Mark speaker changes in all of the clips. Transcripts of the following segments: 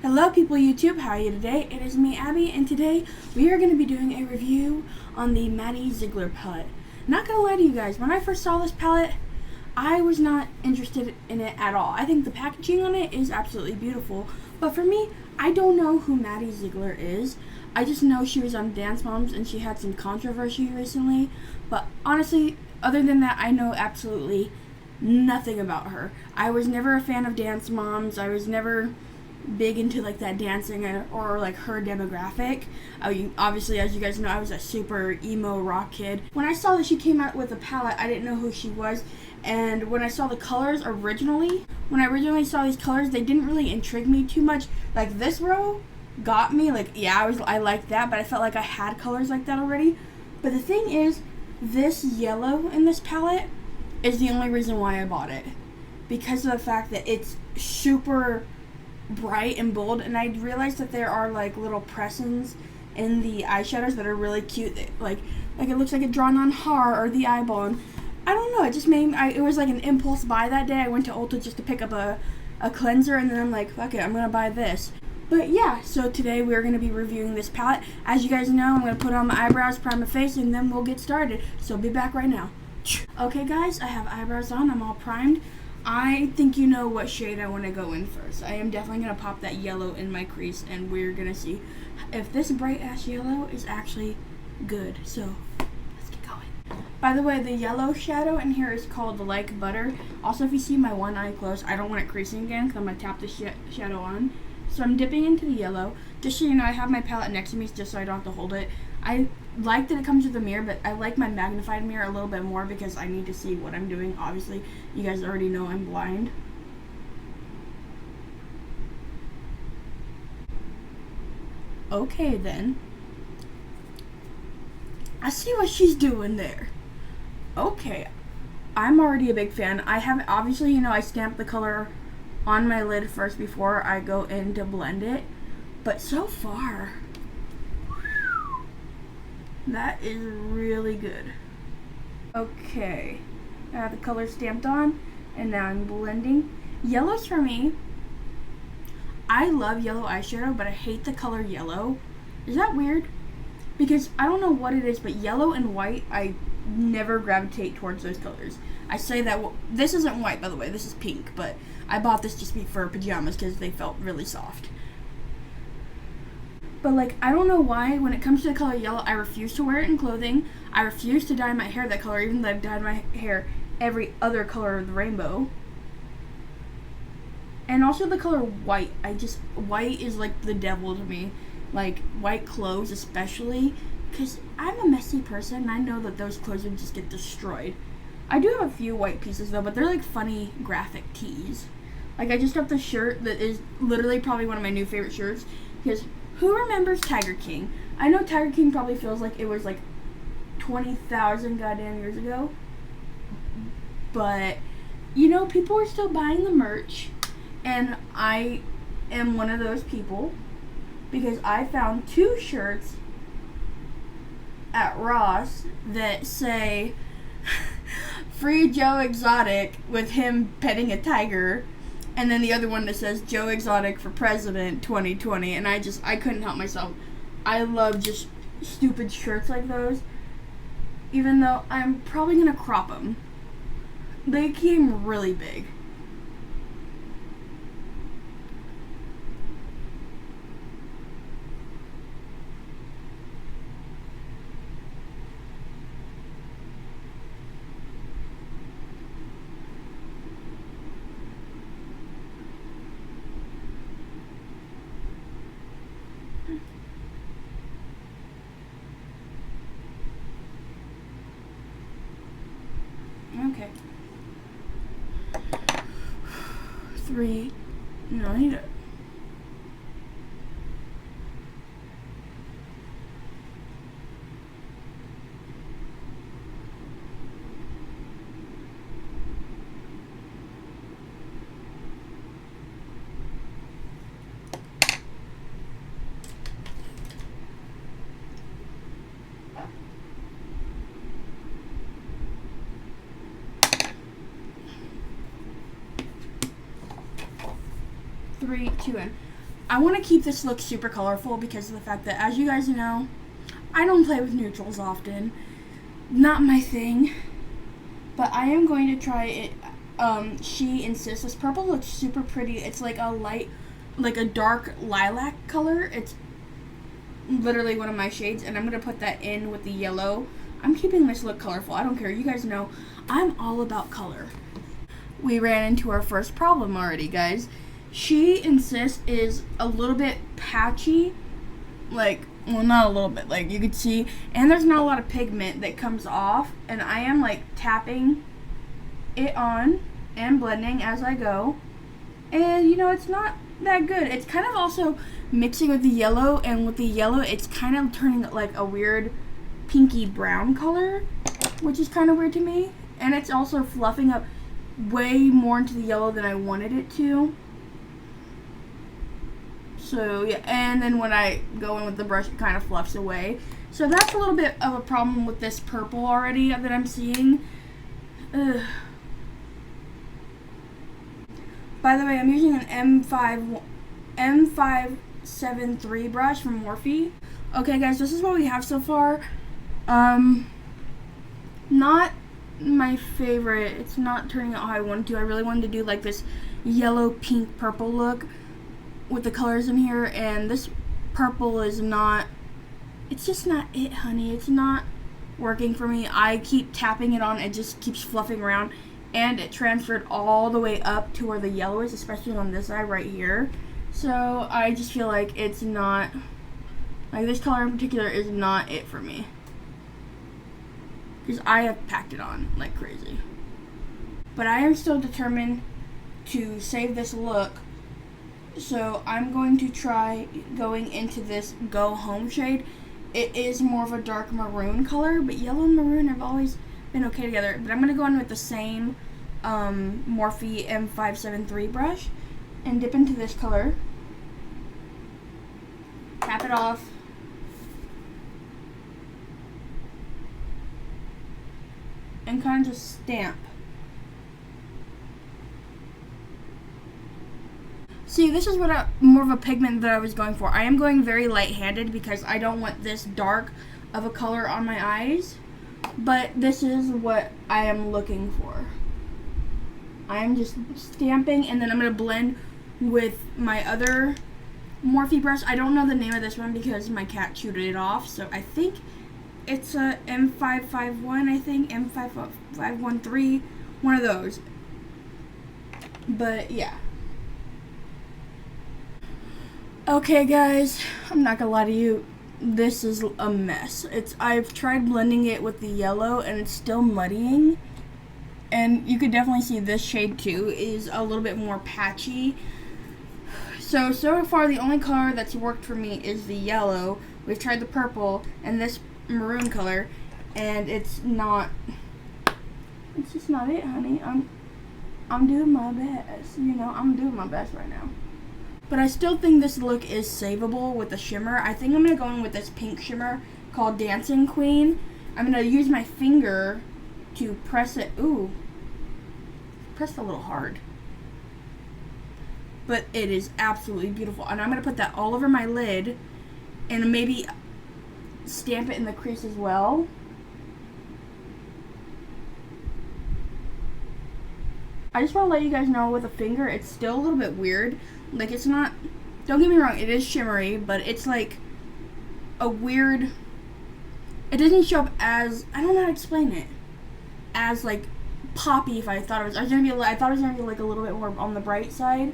Speaker 1: Hello people YouTube, how are you today? It is me, Abby, and today we are going to be doing a review on the Maddie Ziegler palette. Not going to lie to you guys, when I first saw this palette, I was not interested in it at all. I think the packaging on it is absolutely beautiful, but for me, I don't know who Maddie Ziegler is. I just know she was on Dance Moms and she had some controversy recently, but honestly, other than that, I know absolutely nothing about her. I was never a fan of Dance Moms. I was never big into like that dancing or like her demographic. Obviously, as you guys know, I was a super emo rock kid. When I saw that she came out with a palette, I didn't know who she was, and when I saw the colors when I originally saw these colors, they didn't really intrigue me too much. Like this row got me, like yeah, I liked that, but I felt like I had colors like that already. But the thing is, this yellow in this palette is the only reason why I bought it, because of the fact that it's super bright and bold, and I realized that there are like little press-ins in the eyeshadows that are really cute. Like it looks like it drawn on heart or the eyeball, and I don't know, it just made it was like an impulse buy that day. I went to Ulta just to pick up a cleanser, and then I'm like, fuck it, I'm gonna buy this. But yeah, so today we're going to be reviewing this palette. As you guys know, I'm going to put on my eyebrows, prime my face, and then we'll get started. So be back right now. Okay guys, I have eyebrows on, I'm all primed. I think you know what shade I want to go in first. I am definitely going to pop that yellow in my crease, and we're going to see if this bright ass yellow is actually good. So let's get going. By the way, the yellow shadow in here is called Like Butter. Also, if you see my one eye closed, I don't want it creasing again because I'm going to tap the shadow on. So I'm dipping into the yellow. Just so you know, I have my palette next to me just so I don't have to hold it. I like that it comes with a mirror, but I like my magnified mirror a little bit more because I need to see what I'm doing. Obviously, you guys already know I'm blind. Okay then. I see what she's doing there. Okay. I'm already a big fan. I have, obviously, you know, I stamped the color on my lid first before I go in to blend it. But so far, that is really good. Okay, I have the color stamped on, and now I'm blending. Yellows for me, I love yellow eyeshadow, but I hate the color yellow. Is that weird? Because I don't know what it is, but yellow and white, I never gravitate towards those colors. I say that, well, this isn't white, by the way, this is pink, but I bought this just for pajamas because they felt really soft. But like, I don't know why, when it comes to the color yellow, I refuse to wear it in clothing. I refuse to dye my hair that color, even though I've dyed my hair every other color of the rainbow. And also the color white. White is like the devil to me. Like, white clothes especially, because I'm a messy person, and I know that those clothes would just get destroyed. I do have a few white pieces though, but they're like funny graphic tees. Like, I just got this shirt that is literally probably one of my new favorite shirts, because who remembers Tiger King? I know Tiger King probably feels like it was like 20,000 goddamn years ago, but you know, people are still buying the merch, and I am one of those people, because I found 2 shirts at Ross that say Free Joe Exotic with him petting a tiger, and then the other one that says Joe Exotic for President 2020, and I couldn't help myself. I love just stupid shirts like those, even though I'm probably gonna crop them. They came really big. Okay. 3. No, I need it. Three, two, in. I want to keep this look super colorful because of the fact that, as you guys know, I don't play with neutrals often. Not my thing. But I am going to try it. She insists. This purple looks super pretty. It's like a dark lilac color. It's literally one of my shades, and I'm going to put that in with the yellow. I'm keeping this look colorful. I don't care. You guys know I'm all about color. We ran into our first problem already, guys. She insists is a little bit patchy. Like, well, not a little bit. Like, you could see. And there's not a lot of pigment that comes off. And I am, like, tapping it on and blending as I go. And, you know, it's not that good. It's kind of also mixing with the yellow. And with the yellow, it's kind of turning, like, a weird pinky brown color, which is kind of weird to me. And it's also fluffing up way more into the yellow than I wanted it to. So yeah, and then when I go in with the brush, it kind of fluffs away. So that's a little bit of a problem with this purple already that I'm seeing. Ugh. By the way, I'm using an M573 brush from Morphe. Okay guys, this is what we have so far. Not my favorite. It's not turning out how I wanted to. I really wanted to do like this yellow, pink, purple look with the colors in here, and this purple is not, it's just not it, honey. It's not working for me. I keep tapping it on, it just keeps fluffing around, and it transferred all the way up to where the yellow is, especially on this side right here. So I just feel like it's not, like this color in particular is not it for me, because I have packed it on like crazy. But I am still determined to save this look. So I'm going to try going into this Go Home shade. It is more of a dark maroon color, but yellow and maroon have always been okay together. But I'm going to go in with the same Morphe M573 brush and dip into this color. Tap it off. And kind of just stamp. See, this is what more of a pigment that I was going for. I am going very light-handed because I don't want this dark of a color on my eyes. But this is what I am looking for. I am just stamping, and then I'm going to blend with my other Morphe brush. I don't know the name of this one because my cat chewed it off. So I think it's a M551, I think. M513, one of those. But, yeah. Okay guys, I'm not gonna lie to you, this is a mess. I've tried blending it with the yellow and it's still muddying. And you could definitely see this shade too is a little bit more patchy. So far the only color that's worked for me is the yellow. We've tried the purple and this maroon color, and it's just not it, honey. I'm doing my best, you know, I'm doing my best right now. But I still think this look is savable with the shimmer. I think I'm going to go in with this pink shimmer called Dancing Queen. I'm going to use my finger to press it. Ooh. Pressed a little hard. But it is absolutely beautiful. And I'm going to put that all over my lid and maybe stamp it in the crease as well. I just want to let you guys know with a finger, it's still a little bit weird. Like, it's not, don't get me wrong, it is shimmery, but it's like a weird, it doesn't show up as, I don't know how to explain it, as like poppy. If I thought it was, I thought it was going to be like a little bit more on the bright side.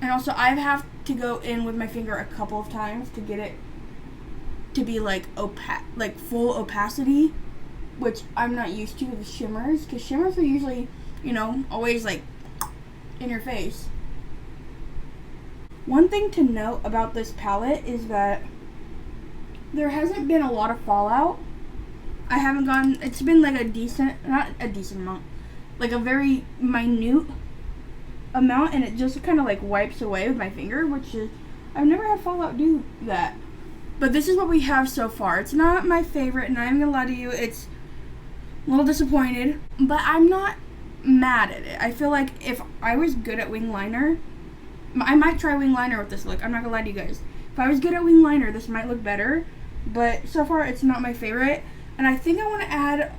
Speaker 1: And also I have to go in with my finger a couple of times to get it to be like full opacity, which I'm not used to with shimmers, because shimmers are usually, you know, always like in your face. One thing to note about this palette is that there hasn't been a lot of fallout. I haven't gone, it's been like not a decent amount, like a very minute amount, and it just kind of like wipes away with my finger, which is, I've never had fallout do that. But this is what we have so far. It's not my favorite, and I'm gonna lie to you, it's a little disappointed, but I'm not mad at it. I feel like if I was good at wing liner, I might try wing liner with this look. I'm not gonna lie to you guys. If I was good at wing liner, this might look better. But so far, it's not my favorite. And I think I want to add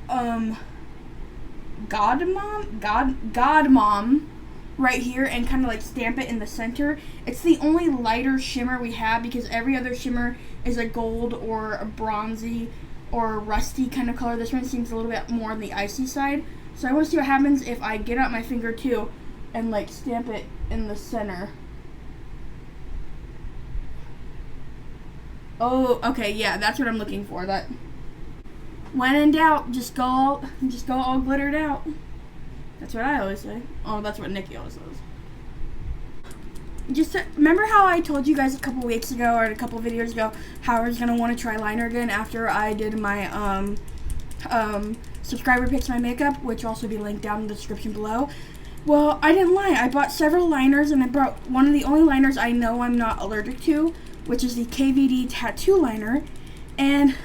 Speaker 1: God Mom right here and kind of like stamp it in the center. It's the only lighter shimmer we have because every other shimmer is a gold or a bronzy or rusty kind of color. This one seems a little bit more on the icy side. So I want to see what happens if I get out my finger too and like stamp it in the center. Oh, okay, yeah, that's what I'm looking for. That when in doubt, just go all glittered out. That's what I always say. Oh, that's what Nikki always says. Just remember how I told you guys a couple weeks ago or a couple videos ago how I was gonna want to try liner again after I did my subscriber picks my makeup, which will also be linked down in the description below. Well, I didn't lie. I bought several liners, and I brought one of the only liners I know I'm not allergic to, which is the KVD tattoo liner, and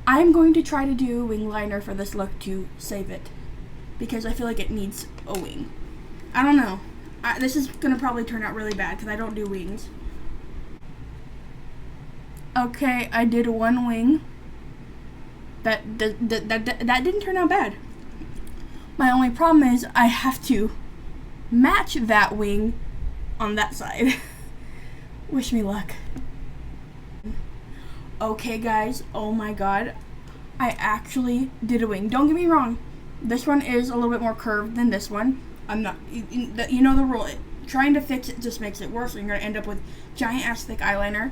Speaker 1: I'm going to try to do wing liner for this look to save it, because I feel like it needs a wing. I don't know. This is going to probably turn out really bad because I don't do wings. Okay, I did one wing. That didn't turn out bad. My only problem is I have to match that wing on that side. Wish me luck. Okay guys, oh my god, I actually did a wing. Don't get me wrong, this one is a little bit more curved than this one. I'm not, you know the rule, trying to fix it just makes it worse, and you're gonna end up with giant ass thick eyeliner.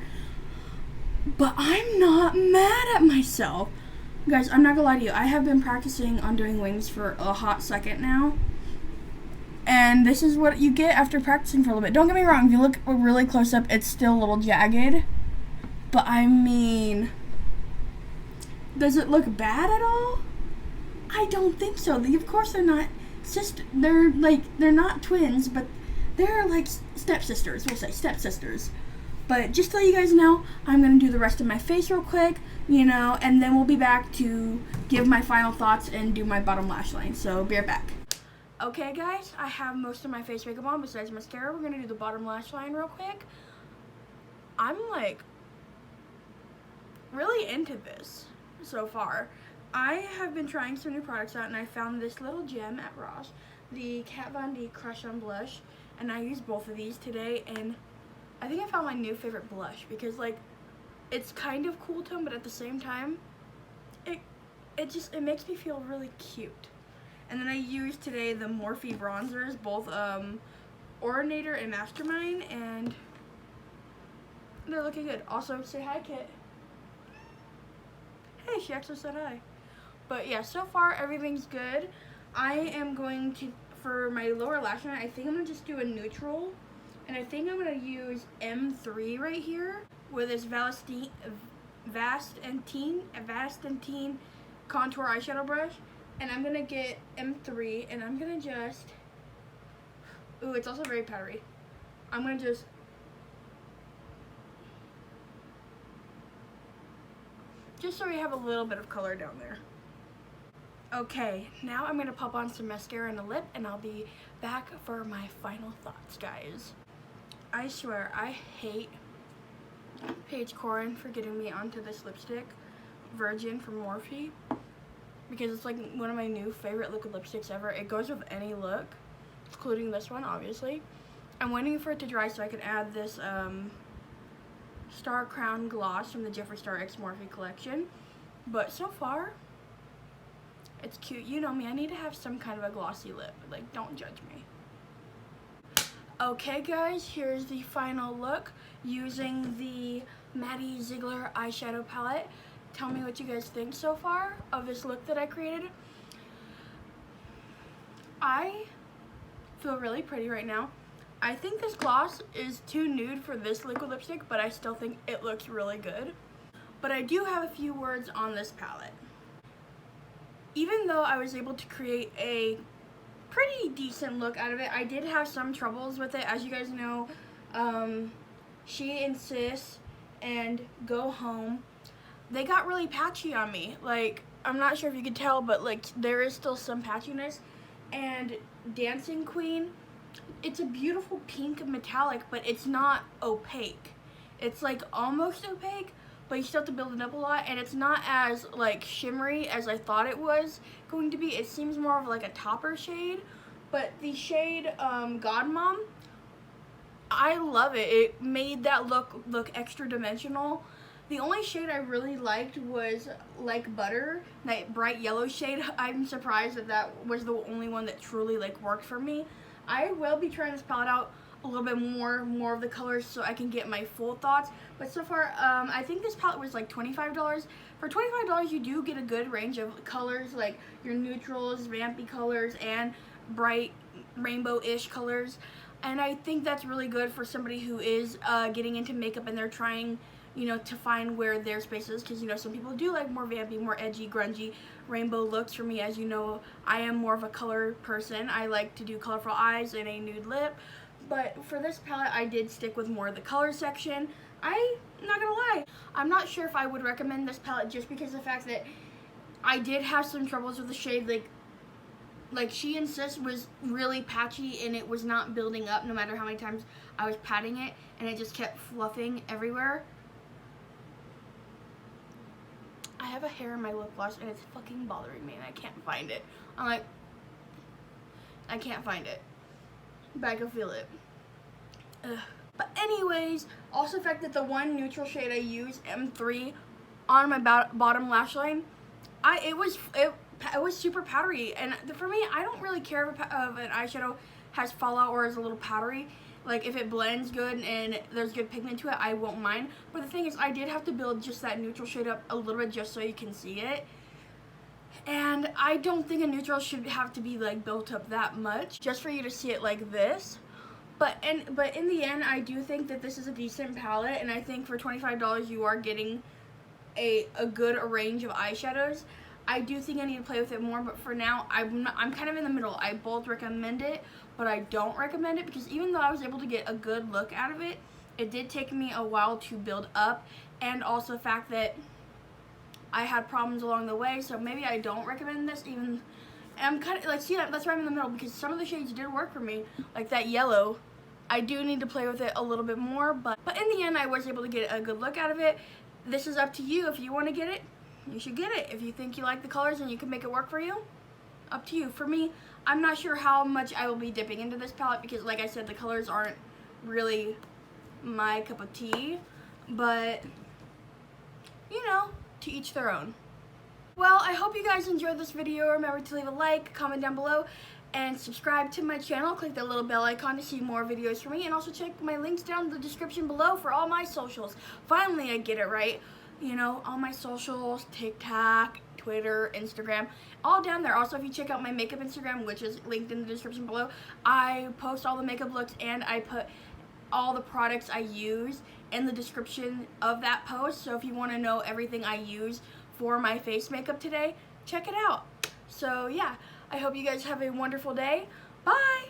Speaker 1: But I'm not mad at myself. Guys, I'm not gonna lie to you, I have been practicing on doing wings for a hot second now. And this is what you get after practicing for a little bit. Don't get me wrong, if you look really close up, it's still a little jagged. But I mean, does it look bad at all? I don't think so. Of course they're not they're not twins, but they're like stepsisters, we'll say stepsisters. But just to let you guys know, I'm gonna do the rest of my face real quick, you know, and then we'll be back to give my final thoughts and do my bottom lash line. So be right back. Okay guys, I have most of my face makeup on besides mascara. We're gonna do the bottom lash line real quick. I'm like really into this so far. I have been trying some new products out and I found this little gem at Ross, the Kat Von D Crush on Blush, and I used both of these today, and I think I found my new favorite blush because like it's kind of cool tone, but at the same time it makes me feel really cute. And then I used today the Morphe bronzers, both Ordinator and Mastermind, and they're looking good. Also, say hi, Kit. Hey, she actually said hi. But yeah, so far everything's good. I am going to, for my lower lash line, I think I'm going to just do a neutral. And I think I'm going to use M3 right here with this Vastantine contour eyeshadow brush. And I'm going to get M3 and I'm going to just, ooh, it's also very powdery. I'm going to just so we have a little bit of color down there. Okay, now I'm going to pop on some mascara and a lip, and I'll be back for my final thoughts, guys. I swear, I hate Paige Corin for getting me onto this lipstick, Virgin from Morphe, because it's like one of my new favorite liquid lipsticks ever. It goes with any look, including this one, obviously. I'm waiting for it to dry so I can add this Star Crown gloss from the Jeffree Star X Morphe collection. But so far, it's cute. You know me, I need to have some kind of a glossy lip. Like, don't judge me. Okay guys, here's the final look using the Maddie Ziegler eyeshadow palette. Tell me what you guys think so far of this look that I created. I feel really pretty right now. I think this gloss is too nude for this liquid lipstick, but I still think it looks really good. But I do have a few words on this palette. Even though I was able to create a pretty decent look out of it, I did have some troubles with it. As you guys know, She Insists and Go Home, they got really patchy on me. Like, I'm not sure if you could tell, but like there is still some patchiness. And Dancing Queen, it's a beautiful pink metallic, but it's not opaque. It's like almost opaque, but you still have to build it up a lot, and it's not as like shimmery as I thought it was going to be. It seems more of like a topper shade, but the shade Godmom, I love it. It made that look extra dimensional. The only shade I really liked was Like Butter, that bright yellow shade. I'm surprised that that was the only one that truly like worked for me. I will be trying this palette out a little bit more of the colors so I can get my full thoughts. But so far, I think this palette was like $25. For $25, you do get a good range of colors, like your neutrals, vampy colors, and bright rainbow-ish colors. And I think that's really good for somebody who is getting into makeup and they're trying, you know, to find where their space is, because, you know, some people do like more vampy, more edgy, grungy, rainbow looks. For me, as you know, I am more of a color person. I like to do colorful eyes and a nude lip, but for this palette, I did stick with more of the color section. I'm not gonna lie, I'm not sure if I would recommend this palette just because of the fact that I did have some troubles with the shade. Like She Insists was really patchy and it was not building up no matter how many times I was patting it, and it just kept fluffing everywhere. I have a hair in my lip gloss and it's fucking bothering me and I can't find it. I'm like, I can't find it, but I can feel it. Ugh. But anyways, also the fact that the one neutral shade I use, M3, on my bottom lash line, it was super powdery, and for me, I don't really care if an eyeshadow has fallout or is a little powdery. Like, if it blends good and there's good pigment to it, I won't mind. But the thing is, I did have to build just that neutral shade up a little bit just so you can see it. And I don't think a neutral should have to be like built up that much just for you to see it like this. But in the end, I do think that this is a decent palette, and I think for $25 you are getting a good range of eyeshadows. I do think I need to play with it more, but for now, I'm kind of in the middle. I both recommend it, but I don't recommend it because even though I was able to get a good look out of it, it did take me a while to build up, and also the fact that I had problems along the way, so maybe I don't recommend this even. And I'm kind of like, see, that's why I'm in the middle, because some of the shades did work for me, like that yellow. I do need to play with it a little bit more, but in the end, I was able to get a good look out of it. This is up to you. If you want to get it, you should get it. If you think you like the colors and you can make it work for you, up to you. For me, I'm not sure how much I will be dipping into this palette because, like I said, the colors aren't really my cup of tea, but, you know, to each their own. Well, I hope you guys enjoyed this video. Remember to leave a like, comment down below, and subscribe to my channel. Click that little bell icon to see more videos from me, and also check my links down in the description below for all my socials. Finally, I get it right. You know, all my socials, TikTok, Twitter, Instagram, all down there. Also, if you check out my makeup Instagram, which is linked in the description below, I post all the makeup looks and I put all the products I use in the description of that post. So if you want to know everything I use for my face makeup today, check it out. So yeah, I hope you guys have a wonderful day. Bye!